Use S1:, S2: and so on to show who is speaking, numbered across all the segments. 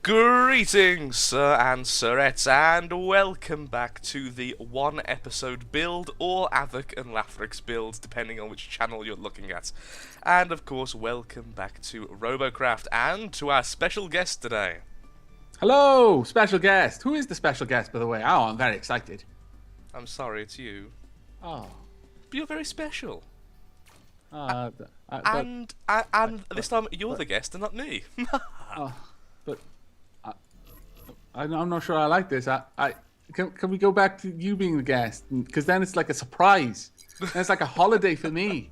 S1: Greetings, sir and sirettes, and welcome back to the one-episode build, or Aavak and Lathrix build, depending on which channel you're looking at. And, of course, welcome back to Robocraft, and to our special guest today.
S2: Hello, special guest. Who is the special guest, by the way? Oh, I'm very excited.
S1: I'm sorry, it's you.
S2: Oh.
S1: But you're very special.
S2: And
S1: This time, you're the guest and not me.
S2: but I'm not sure I like this. Can we go back to you being the guest? Because then it's like a surprise. Then it's like a holiday for me.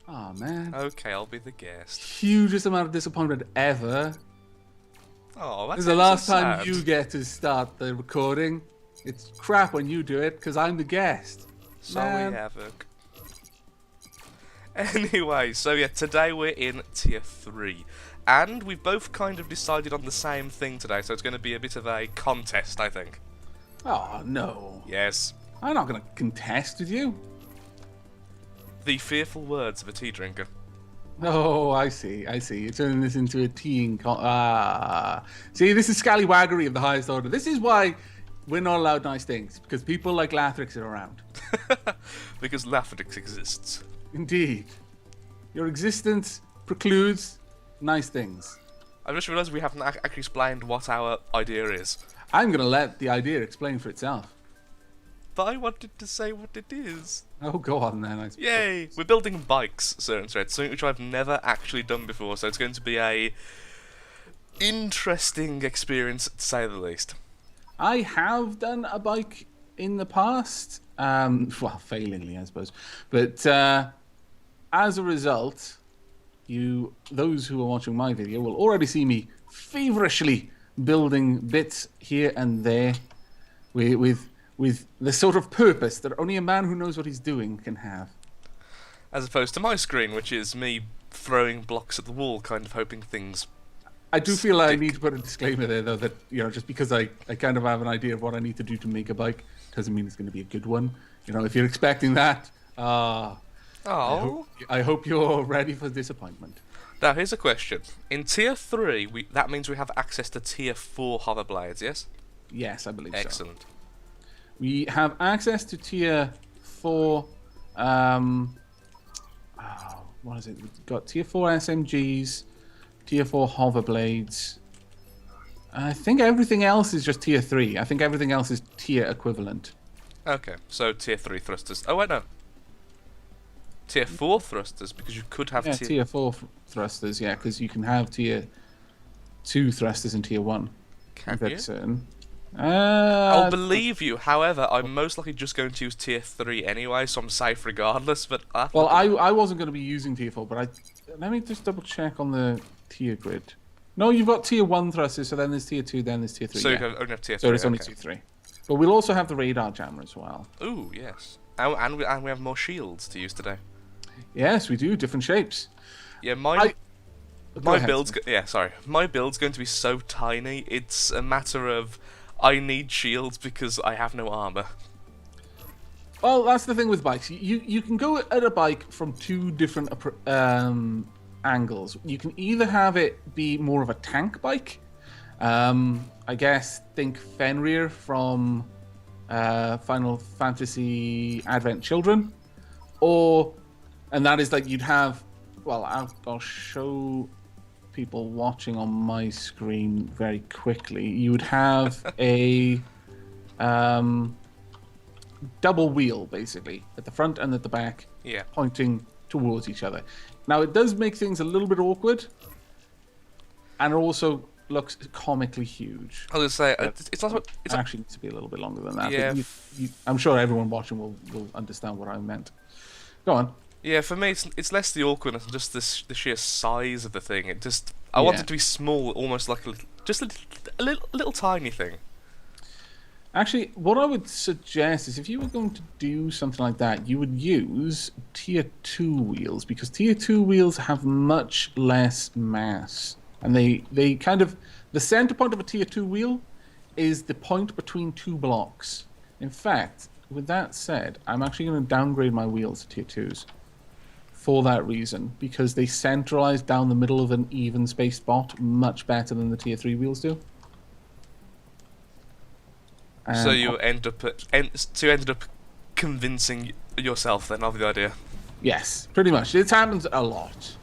S2: Oh, man.
S1: Okay, I'll be the guest.
S2: Hugest amount of disappointment ever.
S1: Oh, that's
S2: This is the last
S1: so
S2: time
S1: sad.
S2: you get to start the recording. It's crap when you do it, because I'm the guest.
S1: Sorry,
S2: Man.
S1: Aavak. Anyway, so yeah, today we're in Tier 3. And we've both kind of decided on the same thing today, so it's going to be a bit of a contest, I think.
S2: Oh, no.
S1: Yes.
S2: I'm not going to contest with you.
S1: The fearful words of a tea drinker.
S2: Oh, I see. You're turning this into a teeing See, this is scallywaggery of the highest order. This is why we're not allowed nice things, because people like Lathrix are around.
S1: Because Lathrix exists.
S2: Indeed. Your existence precludes nice things.
S1: I just realised we haven't actually explained what our idea is.
S2: I'm going to let the idea explain for itself.
S1: But I wanted to say what it is.
S2: Oh, go on then.
S1: Yay! We're building bikes, sir and Thread, something which I've never actually done before, so it's going to be a interesting experience, to say the least.
S2: I have done a bike in the past. Well, failingly, I suppose. But as a result, those who are watching my video will already see me feverishly building bits here and there with the sort of purpose that only a man who knows what he's doing can have.
S1: As opposed to my screen, which is me throwing blocks at the wall, kind of hoping things...
S2: I do feel I need to put a disclaimer there, though, that, just because I kind of have an idea of what I need to do to make a bike doesn't mean it's going to be a good one. If you're expecting that, I hope you're ready for disappointment.
S1: Now, here's a question. In Tier 3, that means we have access to Tier 4 hoverblades, yes?
S2: Yes, I believe so.
S1: Excellent.
S2: We have access to Tier 4... what is it? We've got Tier 4 SMGs, Tier 4 hoverblades. I think everything else is just Tier 3. I think everything else is tier equivalent.
S1: Okay, so Tier 3 thrusters. Oh, wait, no. Tier 4 thrusters, because you could have
S2: Tier 4 thrusters, yeah, because you can have Tier 2 thrusters in Tier 1.
S1: Can you?
S2: Certain.
S1: I'll believe you. However, I'm most likely just going to use Tier 3 anyway, so I'm safe regardless. But
S2: well, I wasn't going to be using Tier 4, but let me just double check on the tier grid. No, you've got Tier 1 thrusters, so then there's Tier 2, then there's Tier 3.
S1: So you only have Tier 3.
S2: So there's only Tier 3. But we'll also have the radar jammer as well.
S1: Ooh, yes. And we have more shields to use today.
S2: Yes, we do. Different shapes.
S1: Yeah, my build's my build's going to be so tiny. It's a matter of I need shields because I have no armor.
S2: Well, that's the thing with bikes. You can go at a bike from two different angles. You can either have it be more of a tank bike. I guess think Fenrir from Final Fantasy Advent Children, and that is like you'd have. Well, I'll show people watching on my screen very quickly. You would have a double wheel, basically, at the front and at the back, pointing towards each other. Now, it does make things a little bit awkward, and it also looks comically huge.
S1: I was going to say,
S2: it actually needs to be a little bit longer than that.
S1: Yeah.
S2: But I'm sure everyone watching will understand what I meant. Go on.
S1: Yeah, for me, it's less the awkwardness and just the sheer size of the thing. I want it to be small, almost like a little tiny thing.
S2: Actually, what I would suggest is if you were going to do something like that, you would use Tier 2 wheels, because Tier 2 wheels have much less mass. And they kind of... The center point of a Tier 2 wheel is the point between two blocks. In fact, with that said, I'm actually going to downgrade my wheels to Tier 2s. for that reason, because they centralize down the middle of an even-spaced bot much better than the tier 3 wheels do.
S1: So you ended up convincing yourself then of the idea.
S2: Yes, pretty much. It happens a lot.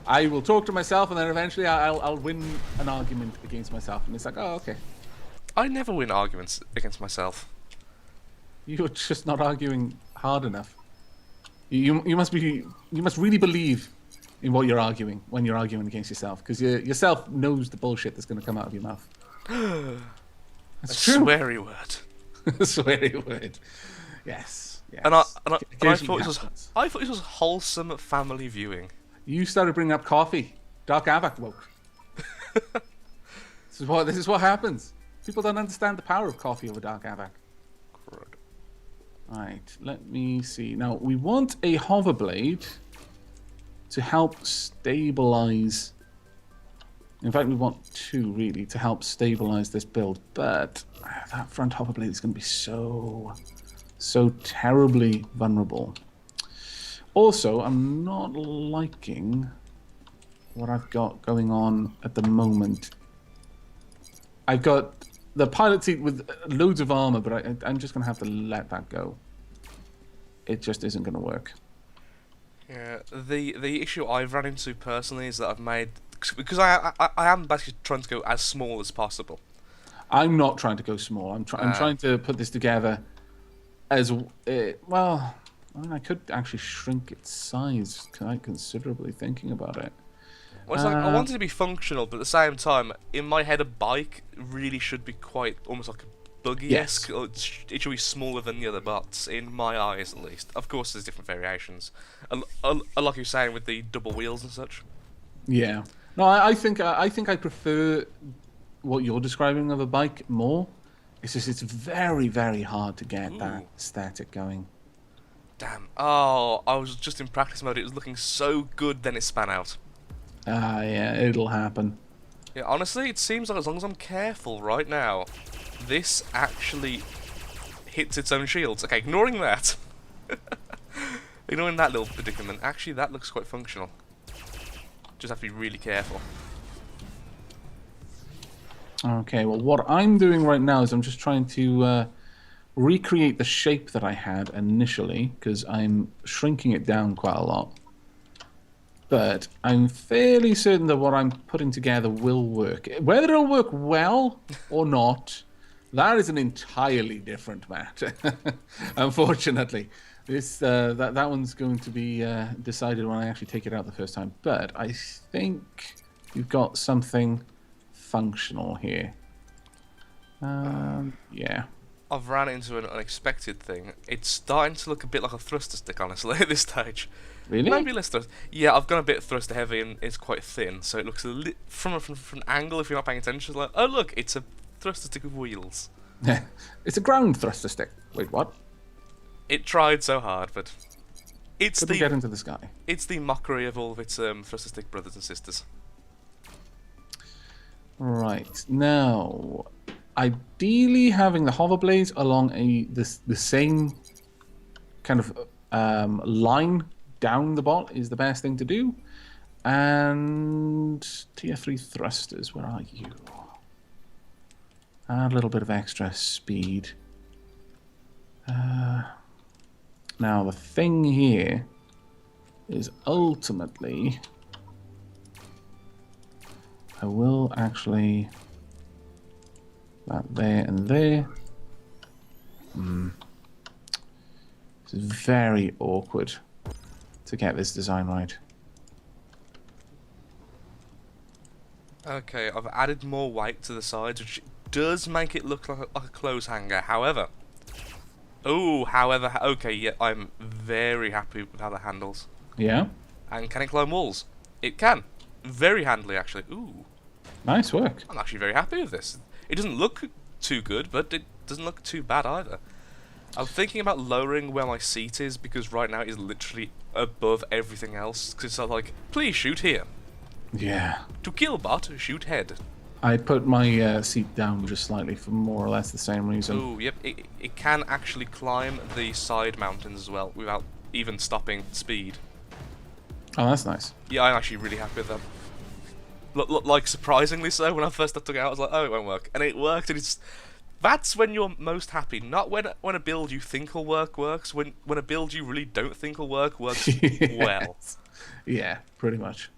S2: I will talk to myself, and then eventually I'll win an argument against myself, and it's like, oh, okay.
S1: I never win arguments against myself.
S2: You're just not arguing hard enough. You must really believe in what you're arguing when you're arguing against yourself, because yourself knows the bullshit that's going to come out of your mouth. That's true.
S1: Sweary word.
S2: Sweary word. Yes.
S1: And I thought this was wholesome family viewing.
S2: You started bringing up coffee. Dark Aavak woke. This is what happens. People don't understand the power of coffee over Dark Aavak. Right, let me see. Now, we want a hover blade to help stabilize. In fact, we want two, really, to help stabilize this build. But that front hover blade is going to be so terribly vulnerable. Also, I'm not liking what I've got going on at the moment. I've got the pilot seat with loads of armor, but I'm just going to have to let that go. It just isn't going to work.
S1: Yeah, the issue I've run into personally is that I've made... Because I am basically trying to go as small as possible. I'm
S2: not trying to go small. I'm trying to put this together as... well, I mean, I could actually shrink its size quite considerably thinking about it.
S1: Well, it's like, I want it to be functional, but at the same time, in my head, a bike really should be quite almost like a buggy-esque. Yes. It should be smaller than the other bots, in my eyes at least. Of course, there's different variations. Like you're saying with the double wheels and such.
S2: Yeah. No, I think I prefer what you're describing of a bike more. It's just it's very, very hard to get that aesthetic going.
S1: Damn. Oh, I was just in practice mode. It was looking so good, then it span out.
S2: Yeah, it'll happen.
S1: Yeah, honestly, it seems like as long as I'm careful right now, this actually hits its own shields. Okay, ignoring that. Ignoring that little predicament, actually that looks quite functional. Just have to be really careful.
S2: Okay, well what I'm doing right now is I'm just trying to recreate the shape that I had initially, because I'm shrinking it down quite a lot. But I'm fairly certain that what I'm putting together will work. Whether it'll work well or not, that is an entirely different matter. Unfortunately, that one's going to be decided when I actually take it out the first time. But I think you've got something functional here. Yeah.
S1: I've ran into an unexpected thing. It's starting to look a bit like a thruster stick, honestly, at this stage.
S2: Really?
S1: Maybe less thrust. Yeah, I've gone a bit thruster heavy and it's quite thin, so it looks from an angle, if you're not paying attention, it's like, oh look, it's a thruster stick with wheels.
S2: It's a ground thruster stick. Wait, what?
S1: It tried so hard, but it's
S2: Couldn't get into the sky.
S1: It's the mockery of all of its thruster stick brothers and sisters.
S2: Right now, ideally having the hover blades along the same kind of line down the bot is the best thing to do. And tier 3 thrusters, where are you? Add a little bit of extra speed. Now the thing here is ultimately I will actually that there and there. This is very awkward to get this design right.
S1: Okay, I've added more weight to the sides, which does make it look like a clothes hanger. However, okay, yeah, I'm very happy with how that handles.
S2: Yeah?
S1: And can it climb walls? It can. Very handily, actually. Ooh.
S2: Nice work.
S1: I'm actually very happy with this. It doesn't look too good, but it doesn't look too bad either. I'm thinking about lowering where my seat is, because right now it is literally above everything else. Because it's like, please shoot here.
S2: Yeah.
S1: To kill bot, shoot head.
S2: I put my seat down just slightly for more or less the same reason.
S1: Ooh, yep. It can actually climb the side mountains as well, without even stopping speed.
S2: Oh, that's nice.
S1: Yeah, I'm actually really happy with them. Like, surprisingly so, when I first took it out, I was like, oh, it won't work. And it worked, and that's when you're most happy. Not when a build you think will work works, when a build you really don't think will works well.
S2: Yeah, pretty much.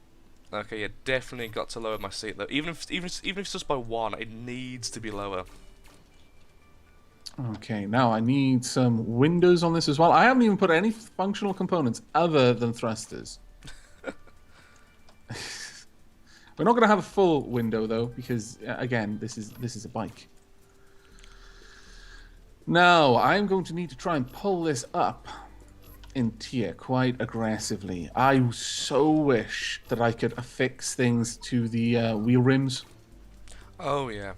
S1: Okay, yeah, definitely got to lower my seat, though. Even if it's just by 1, it needs to be lower.
S2: Okay, now I need some windows on this as well. I haven't even put any functional components other than thrusters. We're not going to have a full window though, because again, this is a bike. Now I'm going to need to try and pull this up in tier quite aggressively. I so wish that I could affix things to the wheel rims.
S1: Oh yeah.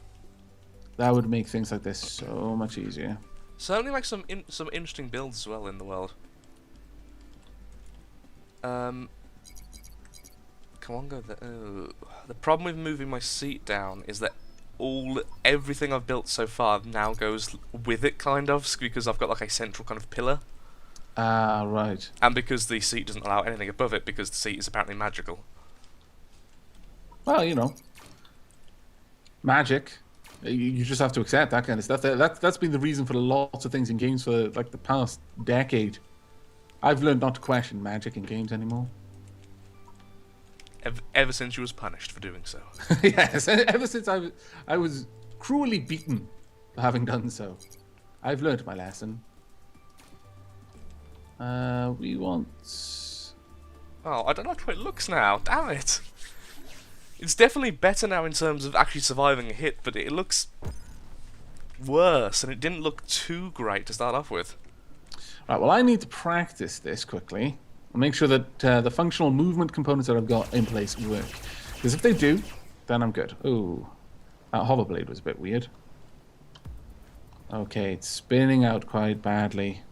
S2: That would make things like this so much easier.
S1: Certainly like some interesting builds as well in the world. Come on, go there. Oh. The problem with moving my seat down is that everything I've built so far now goes with it, kind of, because I've got like a central kind of pillar.
S2: Ah, right.
S1: And because the seat doesn't allow anything above it, because the seat is apparently magical.
S2: Well, you know, magic. You just have to accept that kind of stuff. That's been the reason for lots of things in games for like the past decade. I've learned not to question magic in games anymore.
S1: Ever since you was punished for doing so.
S2: Yes, ever since I was cruelly beaten for having done so. I've learned my lesson. We want...
S1: Oh, I don't like how it looks now. Damn it. It's definitely better now in terms of actually surviving a hit, but it looks worse, and it didn't look too great to start off with.
S2: Right, well, I need to practice this quickly and make sure that the functional movement components that I've got in place work. Because if they do, then I'm good. Ooh, that hoverblade was a bit weird. Okay, it's spinning out quite badly.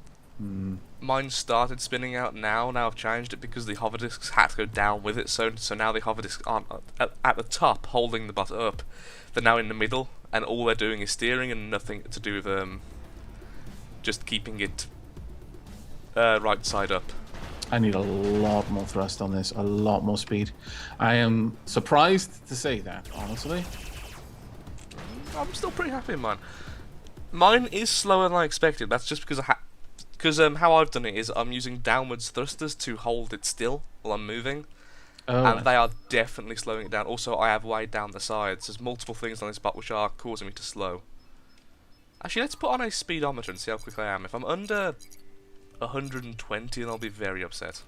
S1: Mine started spinning out now. Now I've changed it because the hover discs had to go down with it. So now the hover discs aren't at the top holding the bot up. They're now in the middle, and all they're doing is steering and nothing to do with just keeping it right side up.
S2: I need a lot more thrust on this, a lot more speed. I am surprised to say that, honestly.
S1: I'm still pretty happy with mine. Mine is slower than I expected. That's just because how I've done it is I'm using downwards thrusters to hold it still while I'm moving.
S2: Oh,
S1: And they are definitely slowing it down. Also, I have weighed down the sides. There's multiple things on this bot which are causing me to slow. Actually, let's put on a speedometer and see how quick I am. If I'm under 120, then I'll be very upset.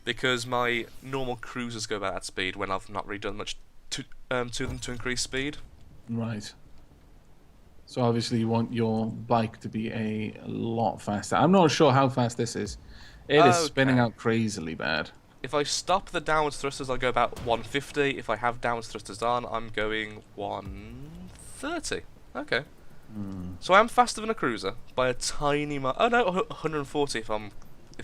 S1: Because my normal cruisers go about that speed when I've not really done much to them to increase speed.
S2: right. So obviously you want your bike to be a lot faster. I'm not sure how fast this is. It is spinning out crazily bad.
S1: If I stop the downwards thrusters, I'll go about 150. If I have downwards thrusters on, I'm going 130. Okay. So I'm faster than a cruiser by a tiny mark. Oh no, 140 if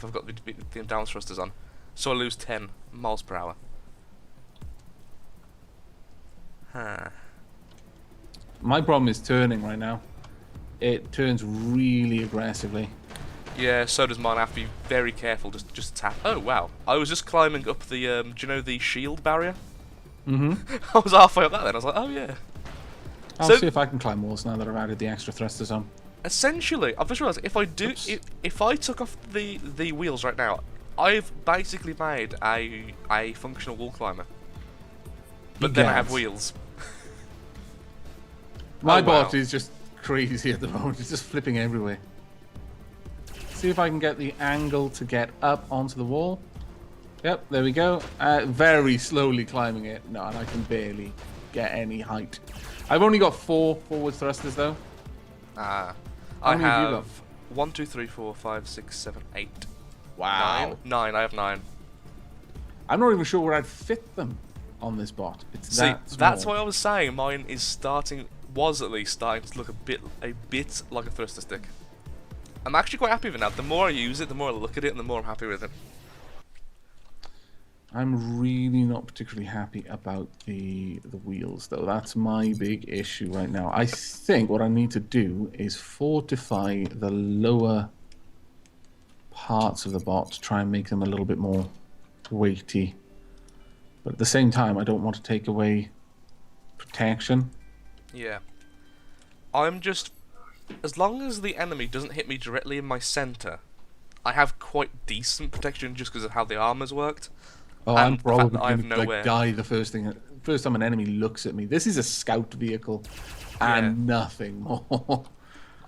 S1: I've got the downwards thrusters on. So I lose 10 miles per hour. Huh.
S2: My problem is turning right now. It turns really aggressively.
S1: Yeah, so does mine. I have to be very careful. Just tap. Oh wow! I was just climbing up the. Do you know the shield barrier? I was halfway up that. Then I was like, oh yeah.
S2: I'll see if I can climb walls now that I've added the extra thrusters on.
S1: Essentially, I've just realised if I do, if I took off the wheels right now, I've basically made a functional wall climber. But then I have wheels.
S2: My bot is just crazy at the moment. It's just flipping everywhere. See if I can get the angle to get up onto the wall. Yep, there we go. Very slowly climbing it. No, and I can barely get any height. I've only got 4 forward thrusters though.
S1: I
S2: many have you
S1: have 1, 2, 3, 4, 5, 6, 7, 8.
S2: Wow.
S1: 9. I have 9.
S2: I'm not even sure where I'd fit them on this bot. It's
S1: See,
S2: that small.
S1: that's why I was saying mine is was at least starting to look a bit like a thruster stick. I'm actually quite happy with it now. The more I use it, the more I look at it, and the more I'm happy with it.
S2: I'm really not particularly happy about the wheels, though. That's my big issue right now. I think what I need to do is fortify the lower parts of the bot to try and make them a little bit more weighty. But at the same time, I don't want to take away protection.
S1: Yeah. I'm just... As long as the enemy doesn't hit me directly in my centre, I have quite decent protection just because of how the armor's worked.
S2: Oh, I'm probably
S1: I have
S2: going to
S1: nowhere.
S2: die the first time an enemy looks at me. This is a scout vehicle and nothing more.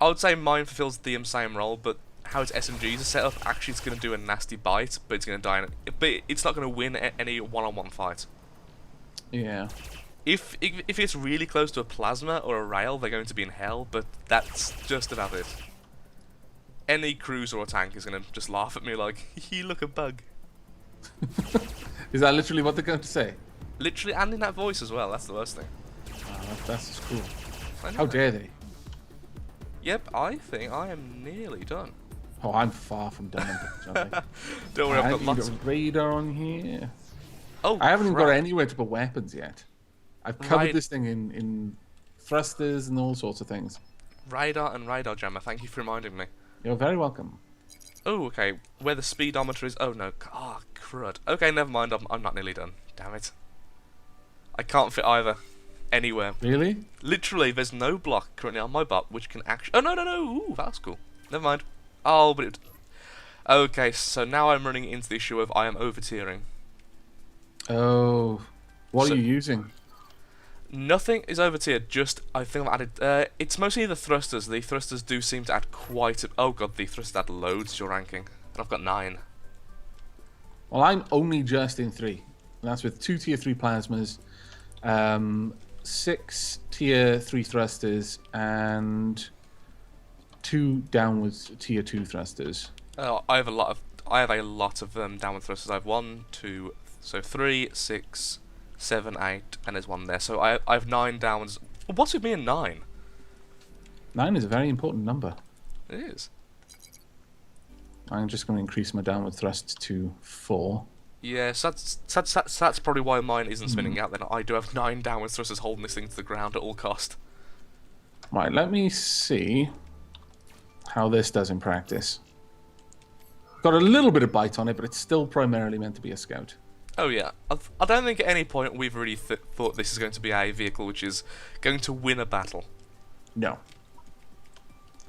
S1: I would say mine fulfills the same role, but how its SMGs are set up, actually it's going to do a nasty bite, but it's going to die. But it's not going to win any one-on-one fight.
S2: Yeah.
S1: If it's really close to a plasma or a rail, they're going to be in hell, but that's just about it. Any cruiser or tank is going to just laugh at me like, you look a bug.
S2: Is that literally what they're going to say?
S1: Literally, and in that voice as well, that's the worst thing.
S2: Oh, that's just cool. How dare they?
S1: Yep, I think I am nearly done.
S2: Oh, I'm far from done.
S1: Don't worry, I've got lots
S2: of radar on here.
S1: Oh,
S2: I haven't even got anywhere to put weapons yet. I've covered this thing in thrusters and all sorts of things.
S1: Radar and radar jammer, thank you for reminding me.
S2: You're very welcome.
S1: Oh, okay. Where the speedometer is... Oh, no. Ah, crud. Okay, never mind. I'm not nearly done. Damn it. I can't fit either. Anywhere.
S2: Really?
S1: Literally, there's no block currently on my bot which can actually... Oh, no. Ooh, that's cool. Never mind. Oh, but it... Okay, so now I'm running into the issue of I am over-tiering.
S2: Oh. What are you using?
S1: Nothing is over-tiered, just I think I've added... it's mostly the thrusters. The thrusters do seem to add quite a... Oh god, the thrusters add loads to your ranking. And I've got 9.
S2: Well, I'm only just in 3. And that's with 2 tier 3 plasmas, 6 tier 3 thrusters, and 2 downwards tier 2 thrusters.
S1: I have a lot of downward thrusters. I have 1, 2, so 3, 6... 7, 8, and there's 1 there. So I have 9 downwards. What's with me in 9?
S2: 9 is a very important number.
S1: It is.
S2: I'm just going to increase my downward thrust to 4.
S1: Yes, that's probably why mine isn't spinning out then. I do have 9 downward thrusters holding this thing to the ground at all cost.
S2: Right, let me see how this does in practice. Got a little bit of bite on it, but it's still primarily meant to be a scout.
S1: Oh yeah, I don't think at any point we've really thought this is going to be a vehicle which is going to win a battle.
S2: No.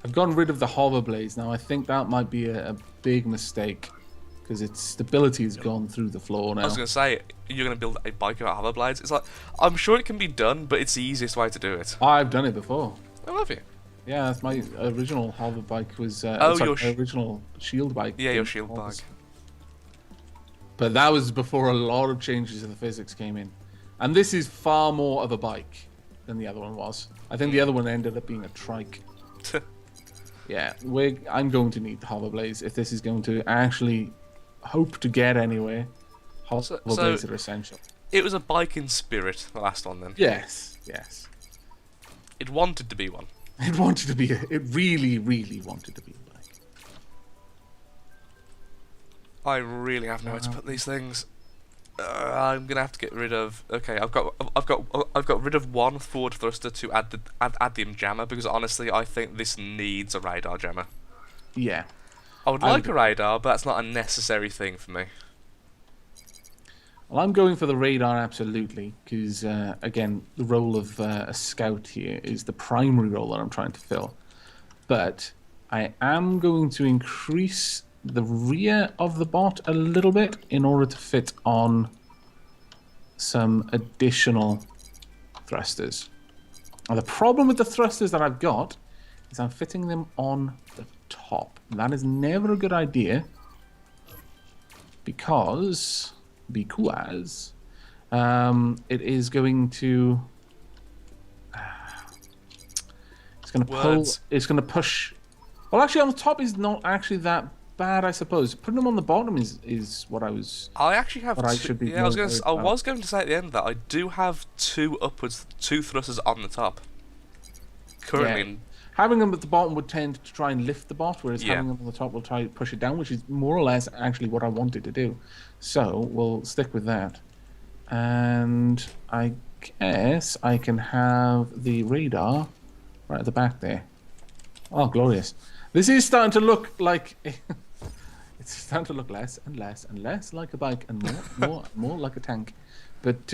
S2: I've gotten rid of the hover blades now. I think that might be a big mistake because its stability has gone through the floor now.
S1: I was going to say, you're going to build a bike without hover blades. It's like, I'm sure it can be done, but it's the easiest way to do it.
S2: I've done it before.
S1: I love you.
S2: Yeah, that's my original hover bike was...
S1: your
S2: original shield bike.
S1: Yeah, your shield bike.
S2: But that was before a lot of changes in the physics came in. And this is far more of a bike than the other one was. I think the other one ended up being a trike. Yeah, I'm going to need the hover blades if this is going to actually hope to get anywhere. Hover blades are essential.
S1: It was a bike in spirit, the last one then.
S2: Yes.
S1: It wanted to be one.
S2: It wanted to be. It really, really wanted to be a bike.
S1: I really have nowhere to put these things. I'm gonna have to get rid of. Okay, I've got rid of 1 forward thruster to add the jammer because honestly, I think this needs a radar jammer.
S2: Yeah.
S1: I would like a radar, but that's not a necessary thing for me.
S2: Well, I'm going for the radar absolutely because again, the role of a scout here is the primary role that I'm trying to fill. But I am going to increase the rear of the bot a little bit in order to fit on some additional thrusters. Now, the problem with the thrusters that I've got is I'm fitting them on the top. That is never a good idea because it is going to it's going to push. Well, actually on the top is not actually that bad, I suppose. Putting them on the bottom is what I was.
S1: I actually have.
S2: I should be.
S1: Yeah, I was going to say at the end of that I do have 2 thrusters on the top. Currently,
S2: yeah. Having them at the bottom would tend to try and lift the bot, whereas having them on the top will try to push it down, which is more or less actually what I wanted to do. So we'll stick with that, and I guess I can have the radar right at the back there. Oh, glorious! This is starting to look like it's starting to look less and less and less like a bike, and more like a tank. But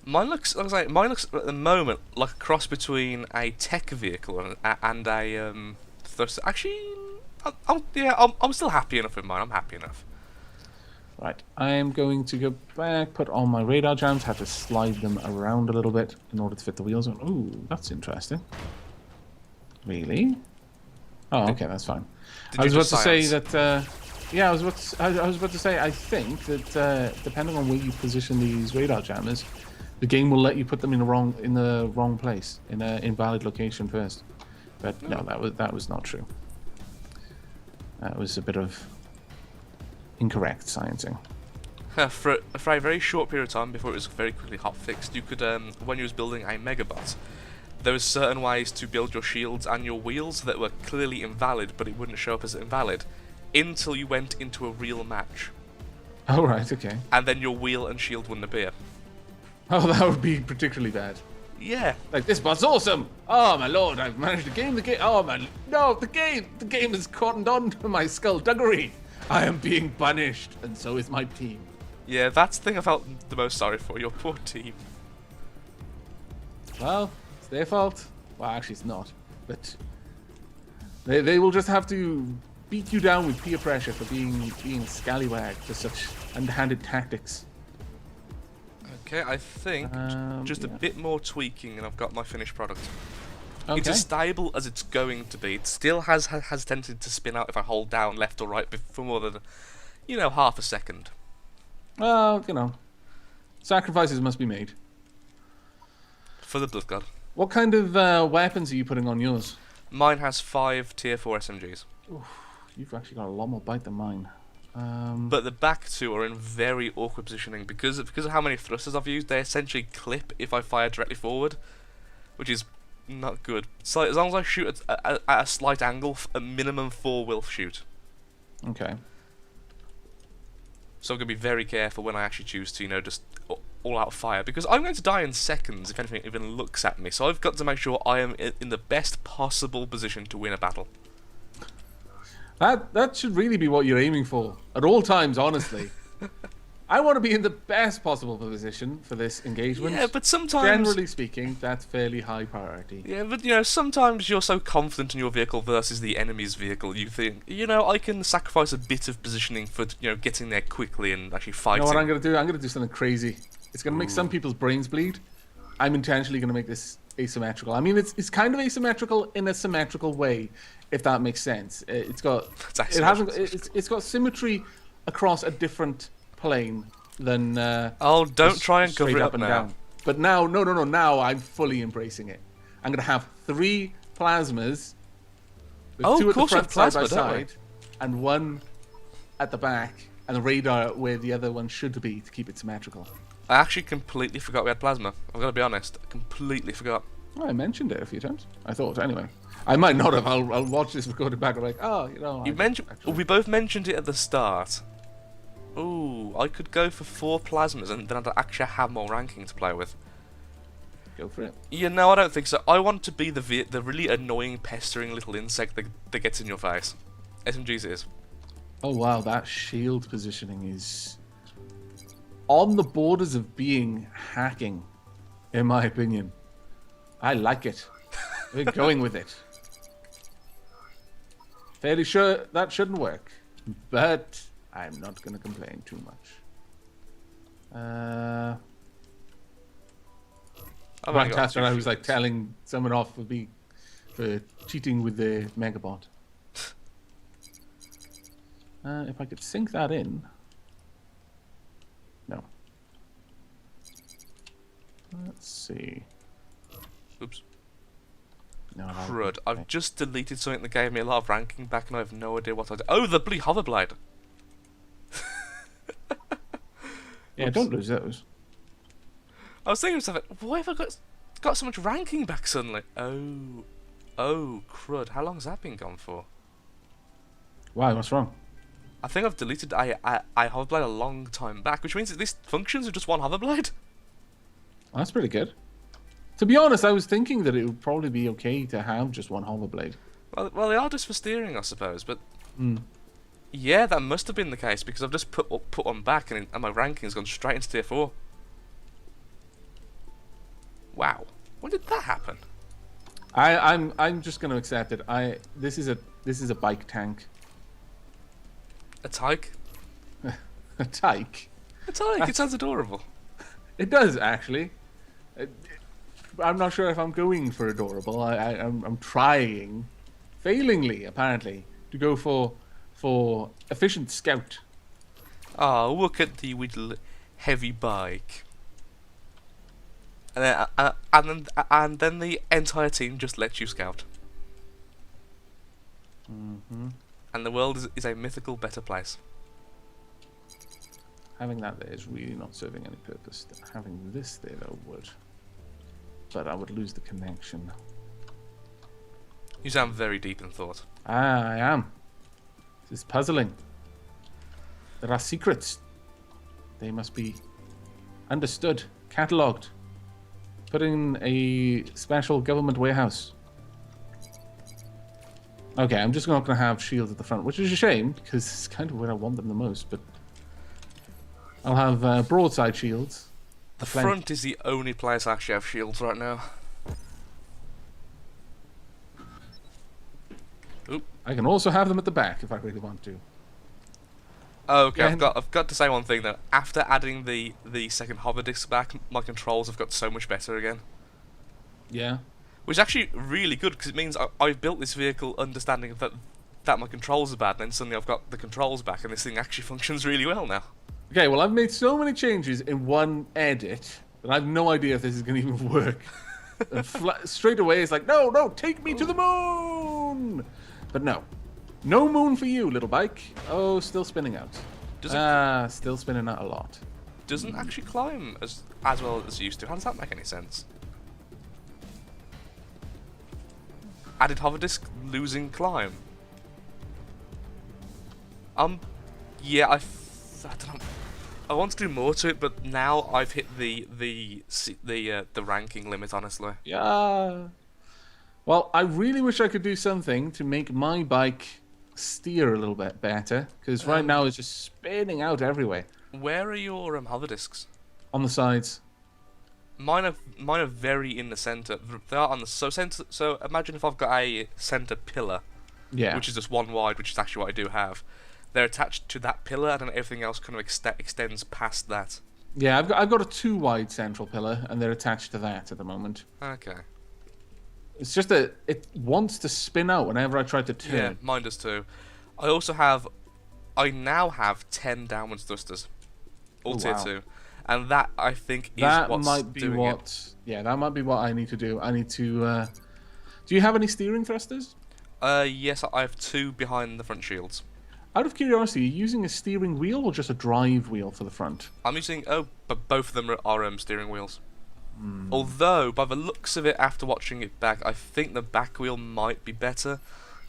S1: Mine looks at the moment like a cross between a tech vehicle and a thruster. Actually, I'm still happy enough with mine. I'm happy enough.
S2: right, I'm going to go back, put on my radar jams, have to slide them around a little bit in order to fit the wheels on. Ooh, that's interesting. Really? Oh, okay, that's fine. I was about to say that. Yeah, I was about to say. I think that depending on where you position these radar jammers, the game will let you put them in the wrong place, in an invalid location first. But no, that was not true. That was a bit of incorrect sciencing.
S1: For a very short period of time before it was very quickly hot fixed, you could when you was building a megabot, there was certain ways to build your shields and your wheels that were clearly invalid, but it wouldn't show up as invalid until you went into a real match.
S2: Oh right, okay.
S1: And then your wheel and shield wouldn't appear.
S2: Oh, that would be particularly bad.
S1: Yeah.
S2: Like, this bot's awesome! Oh my lord, I've managed to game the game. Oh man, no, the game is cottoned on to my skullduggery. I am being punished, and so is my team.
S1: Yeah, that's the thing I felt the most sorry for, your poor team.
S2: Well, it's their fault. Well, actually it's not. But they will just have to beat you down with peer pressure for being scallywag for such underhanded tactics.
S1: Okay, I think just a bit more tweaking and I've got my finished product.
S2: Okay.
S1: It's as stable as it's going to be. It still has tendency to spin out if I hold down left or right for more than, half a second.
S2: Well, sacrifices must be made.
S1: For the Blood God.
S2: What kind of weapons are you putting on yours?
S1: Mine has 5 tier 4 SMGs.
S2: Oof, you've actually got a lot more bite than mine.
S1: But the back 2 are in very awkward positioning because of how many thrusters I've used. They essentially clip if I fire directly forward, which is not good. So as long as I shoot at a slight angle, a minimum 4 will shoot.
S2: Okay.
S1: So I'm going to be very careful when I actually choose to, just all out fire, because I'm going to die in seconds if anything even looks at me. So I've got to make sure I am in the best possible position to win a battle.
S2: That should really be what you're aiming for at all times, honestly. I want to be in the best possible position for this engagement.
S1: Yeah, but sometimes...
S2: Generally speaking, that's fairly high priority.
S1: Yeah, but, sometimes you're so confident in your vehicle versus the enemy's vehicle, you think, I can sacrifice a bit of positioning for, getting there quickly and actually fighting.
S2: You know what I'm going to do? I'm going to do something crazy. It's going to make some people's brains bleed. I'm intentionally going to make this asymmetrical. I mean, it's kind of asymmetrical in a symmetrical way, if that makes sense. It's got symmetry across a different plane than
S1: don't try and cover it up
S2: and
S1: now.
S2: Down. But now, no, now I'm fully embracing it. I'm going to have 3 plasmas. There's 2 at the front side by side, and 1 at the back, and the radar where the other one should be to keep it symmetrical.
S1: I actually completely forgot we had plasma. I've got to be honest. I completely forgot.
S2: Well, I mentioned it a few times. I thought, anyway. I might not have. I'll watch this recorded back and like,
S1: we both mentioned it at the start. Ooh, I could go for 4 plasmas and then I'd actually have more ranking to play with.
S2: Go for it.
S1: I don't think so. I want to be the really annoying, pestering little insect that gets in your face. SMGs is.
S2: Oh wow, that shield positioning is on the borders of being hacking, in my opinion. I like it. We're going with it. Fairly sure that shouldn't work, but I'm not going to complain too much. Right after I was like telling someone off for cheating with the Megabot. If I could sync that in. No. Let's see.
S1: Oops.
S2: No,
S1: Crud. I've just deleted something that gave me a lot of ranking back and I have no idea what I did. Oh, the bloody hoverblade!
S2: Yeah, don't lose those.
S1: I was thinking to myself, why have I got so much ranking back suddenly? Oh, crud. How long has that been gone for?
S2: Why? What's wrong?
S1: I think I've deleted a hoverblade a long time back, which means that this functions with just one hoverblade.
S2: That's pretty good. To be honest, I was thinking that it would probably be okay to have just one hoverblade.
S1: Well, they are just for steering, I suppose, but... Yeah, that must have been the case because I've just put one back and my ranking's gone straight into tier 4. Wow, when did that happen?
S2: I'm just going to accept it. This is a bike tank.
S1: A tyke?
S2: A tyke.
S1: A tyke. It sounds adorable.
S2: It does actually. I'm not sure if I'm going for adorable. I'm trying, failingly apparently, to go for efficient scout.
S1: Oh, look at the little heavy bike. And then the entire team just lets you scout.
S2: Mm-hmm.
S1: And the world is a mythical better place.
S2: Having that there is really not serving any purpose. Having this there though would. But I would lose the connection.
S1: You sound very deep in thought.
S2: I am. This is puzzling. There are secrets. They must be understood, catalogued, put in a special government warehouse. Okay, I'm just not going to have shields at the front, which is a shame, because it's kind of where I want them the most, but I'll have broadside shields.
S1: The front is the only place I actually have shields right now. Oop.
S2: I can also have them at the back if I really want to.
S1: Oh, okay,
S2: Yeah.
S1: I've got to say one thing though. After adding the second hover disc back, my controls have got so much better again.
S2: Yeah.
S1: Which is actually really good because it means I've built this vehicle understanding that my controls are bad, and then suddenly I've got the controls back, and this thing actually functions really well now.
S2: Okay, well, I've made so many changes in one edit that I have no idea if this is going to even work. And straight away, it's like, no, take me to the moon! But no. No moon for you, little bike. Oh, still spinning out. Still spinning out a lot.
S1: Doesn't actually climb as well as it used to. How does that make any sense? Added hover disc, losing climb. Yeah, I don't know. I want to do more to it, but now I've hit the ranking limit, honestly.
S2: Yeah. Well, I really wish I could do something to make my bike steer a little bit better, because right now it's just spinning out everywhere.
S1: Where are your hover discs?
S2: On the sides.
S1: Mine are very in the center. They are on the center. So imagine if I've got a center pillar,
S2: Yeah.
S1: which is just one wide, which is actually what I do have. They're attached to that pillar, and then everything else kind of extends past that.
S2: Yeah, I've got a 2 wide central pillar, and they're attached to that at the moment.
S1: Okay.
S2: It's just that it wants to spin out whenever I try to turn.
S1: Yeah, mine does too. I now have 10 downwards thrusters, all tier 2, and that I think is what's doing it.
S2: Yeah, that might be what I need to do. I need to. Do you have any steering thrusters?
S1: Yes, I have 2 behind the front shields.
S2: Out of curiosity, are you using a steering wheel or just a drive wheel for the front?
S1: I'm using but both of them are steering wheels. Although, by the looks of it, after watching it back, I think the back wheel might be better,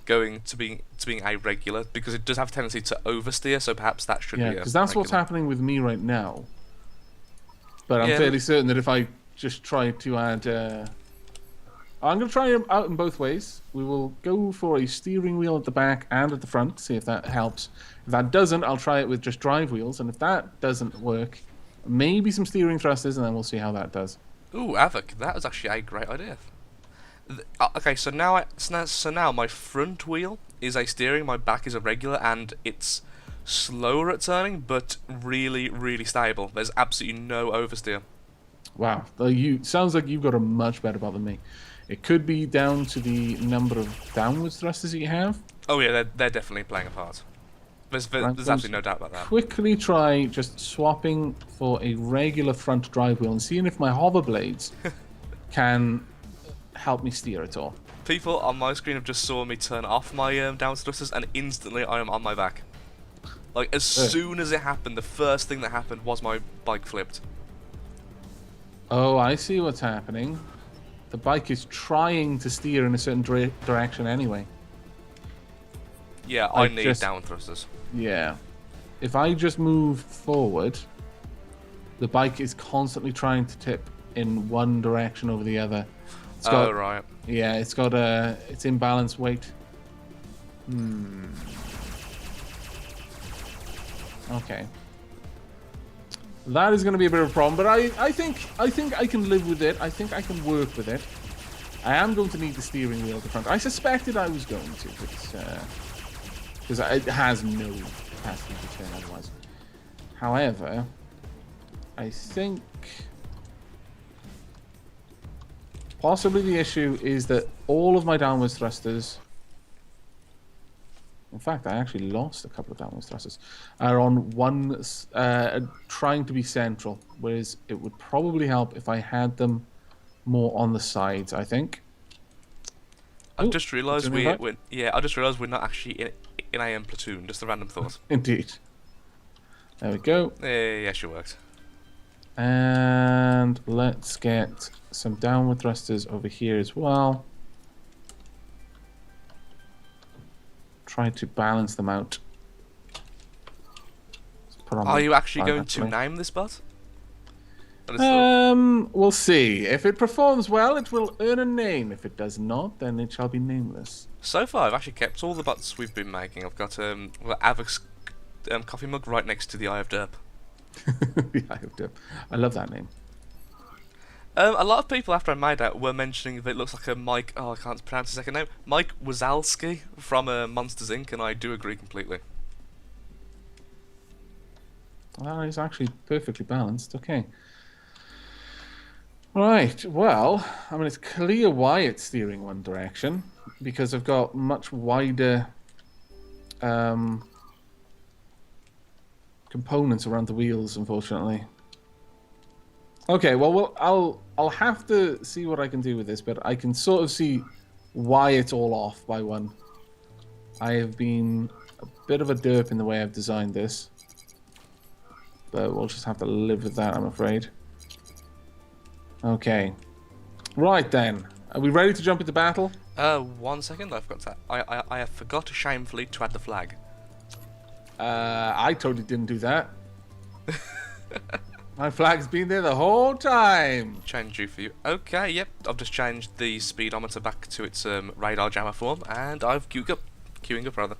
S1: going to being a regular, because it does have a tendency to oversteer. So perhaps that should be.
S2: Yeah, because that's what's happening with me right now. But I'm fairly certain that if I just try to add, I'm going to try them out in both ways. We will go for a steering wheel at the back and at the front, see if that helps. If that doesn't, I'll try it with just drive wheels, and if that doesn't work, maybe some steering thrusters, and then we'll see how that does.
S1: Ooh, Aavak, that was actually a great idea. Okay, so now my front wheel is a steering, my back is a regular, and it's slower at turning, but really, really stable. There's absolutely no oversteer.
S2: Wow, sounds like you've got a much better bike than me. It could be down to the number of downwards thrusters that you have.
S1: Oh yeah, they're definitely playing a part. There's absolutely no doubt about that.
S2: Quickly try just swapping for a regular front drive wheel and seeing if my hover blades can help me steer at all.
S1: People on my screen have just saw me turn off my downward thrusters, and instantly I am on my back. Like, as soon as it happened, the first thing that happened was my bike flipped.
S2: Oh, I see what's happening. The bike is trying to steer in a certain direction anyway.
S1: Yeah, I need downward thrusters.
S2: Yeah. If I just move forward, the bike is constantly trying to tip in one direction over the other.
S1: Right.
S2: Yeah, it's got it's imbalanced weight. Okay. That is going to be a bit of a problem, but I think I can live with it. I think I can work with it. I am going to need the steering wheel at the front. I suspected I was going to, because it has no capacity to turn otherwise. However, I think possibly the issue is that all of my downwards thrusters, in fact, I actually lost a couple of downwards thrusters, are on one, trying to be central, whereas it would probably help if I had them more on the sides, I think.
S1: I just realised I just realised we're not actually in AM platoon. Just a random thought.
S2: Indeed. There we go.
S1: Yeah, sure worked.
S2: And let's get some downward thrusters over here as well. Try to balance them out.
S1: Are you actually going to name this bot?
S2: We'll see. If it performs well, it will earn a name. If it does not, then it shall be nameless.
S1: So far, I've actually kept all the bots we've been making. I've got Aavak's coffee mug right next to the Eye of Derp.
S2: The Eye of Derp. I love that name.
S1: A lot of people after I made that were mentioning that it looks like a Mike. Oh, I can't pronounce his second name. Mike Wazowski from Monsters Inc. And I do agree completely.
S2: Well, it's actually perfectly balanced. Okay. Right, well, I mean, it's clear why it's steering one direction, because I've got much wider components around the wheels, unfortunately. Okay, well, I'll have to see what I can do with this, but I can sort of see why it's all off by one. I have been a bit of a derp in the way I've designed this, but we'll just have to live with that, I'm afraid. Okay. Right then. Are we ready to jump into battle?
S1: 1 second. I've got to. I have forgot shamefully to add the flag.
S2: I totally didn't do that. My flag's been there the whole time.
S1: Change you for you. Okay. Yep. I've just changed the speedometer back to its radar jammer form, and I've queuing up rather.